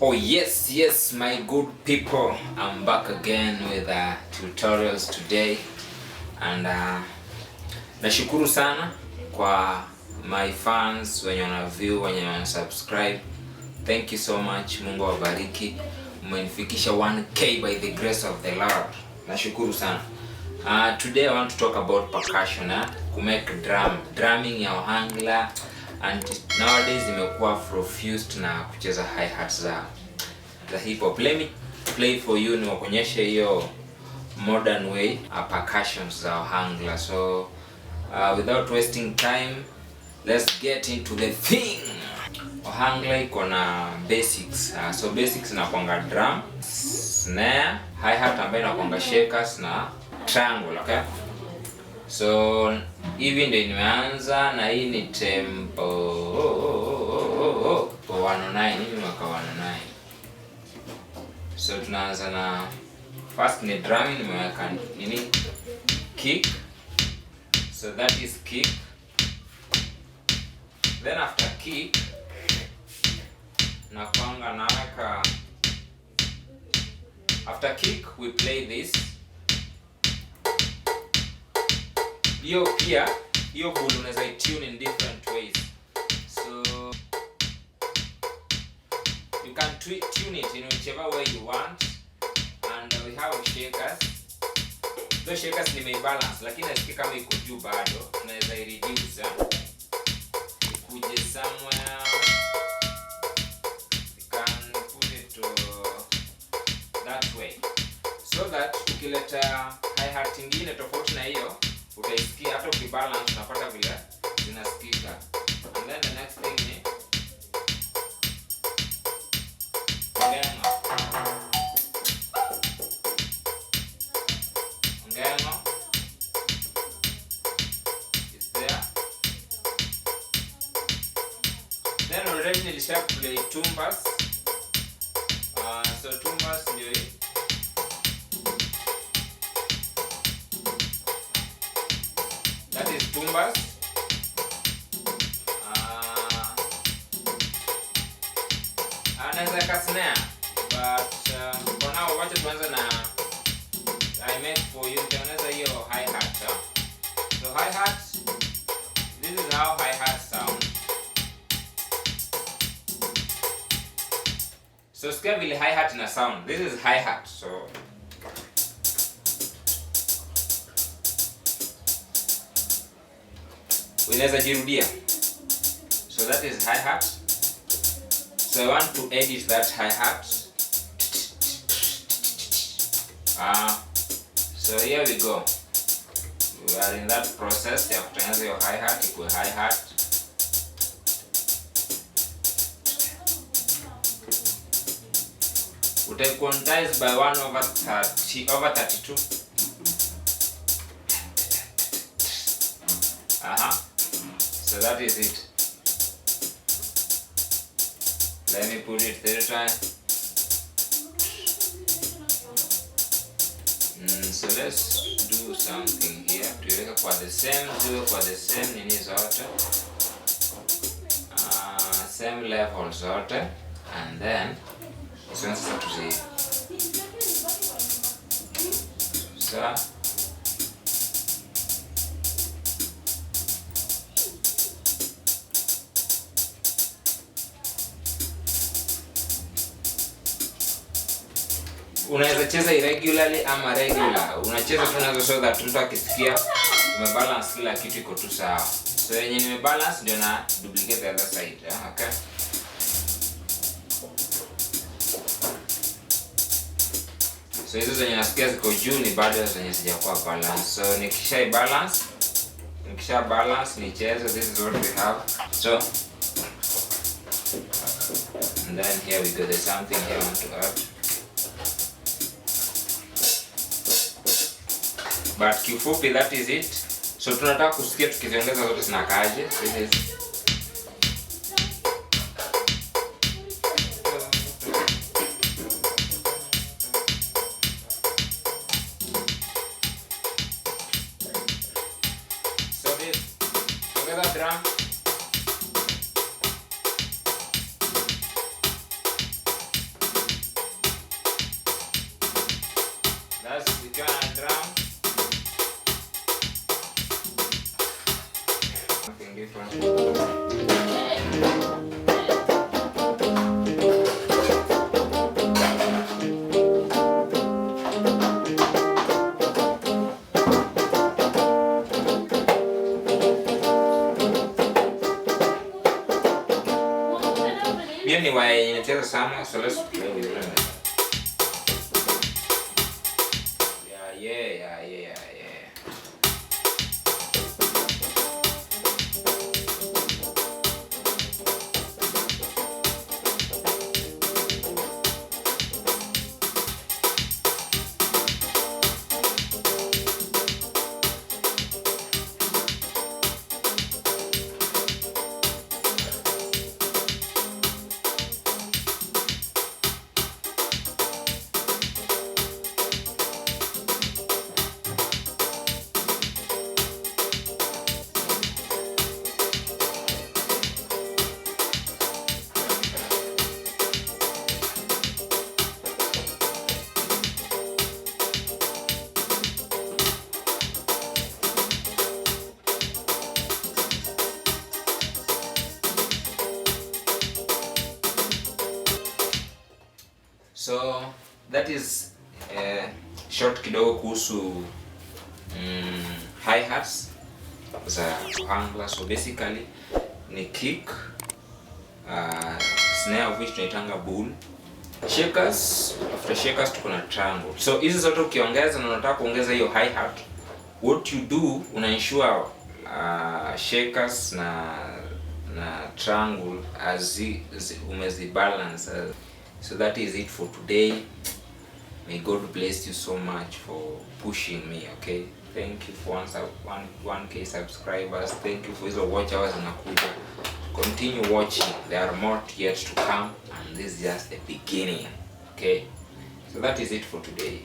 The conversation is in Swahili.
Oh yes my good people, I'm back again with tutorials today and nashukuru sana kwa my fans wenye wana view, wenye wana subscribe. Thank you so much. Mungu awabariki. Mmenifikisha 1k by the grace of the Lord. Nashukuru sana. Today I want to talk about percussion, to make drumming ya Ohangla, and nowadays imekuwa profused na kucheza hi-hats za Hiphop. Let me play for you, niwakuonyeshe hiyo modern way percussions za Ohangla. So without wasting time, let's get into the thing. Ohangla iko na basics. So basics inakuanga drum, snare, hi-hat ambayo inakuanga shakers na triangle, okay? So hivi ndio nimeanza na hii ni tempo 109, hivi mwaka 109. So tunaanza na first ni drumming, nimeweka nini, kick. So that is kick. Then after kick na kwanga naweka, after kick we play this. Hiyo pia, hiyo ball unaweza tune in different ways. So you can tune it in whichever way you want. And we have shakers. Those shakers ni balance, lakini nasikika kama iko juu bado. Tunaweza reduce ikuje somewhere. We can put it to that way. So that ukileta hi-hat ingine tofauti na hiyo, utaisikia hata ukibalance unapata vile zinasikika. And then the next thing ni ngeno is there. Then already nilisha play tumbas. So tumbas ndio hii. That is tumbas. Anaweza ka snare, but for now wacha tuanze na I make for you. Tengeneza hiyo hi-hat. So hi-hat, this is how hi-hat sound. So sikia vile hi-hat na sound. This is hi-hat. So unaweza jirudia. So that is hi-hat. So I want to edit that hi-hat. So here we go. We are in that process ya kutengeneza your hi-hat ikuwe hi-hat. Utaquantize by 1/32. So that is it. Let me put it third time. So let's do something here. Tuweka kwa the same, do kwa the same nini zote. Same level zote. And then sasa tuzi. So unaweza cheza irregularly ama regular. Unacheza tu nazo so that mtu akisikia umebalance kila kitu iko tu sawa. So yenye nimebalance ndio na duplicate the other side, okay? So hizo zenye nasikia ziko juu ni bado zenye sijakuwa balance. So nikisha balance nicheze. This is what we have. So and then here we go. There's something here I want to add. But kifupi that is it. So tunataka kusikia tukiziongeza zote zinakaaje. This is so this ongeza drum. Anyway, inacheza sana, so let's play with it. Yeah. So that is short kidogo kuhusu hi-hats za Ohangla. So basically ni kick, snare of which tunaitanga bull, shakers, after shakers tuko na triangle. So hizi zote ukiongeza na unataka kuongeza hiyo hi-hat, what you do, una ensure shakers na triangle as umezi balance. So that is it for today. May God bless you so much for pushing me, okay? Thank you for 1K subscribers. Thank you for hizo watch hours zinakuja. Continue watching. There are more yet to come, and this is just the beginning, okay? So that is it for today.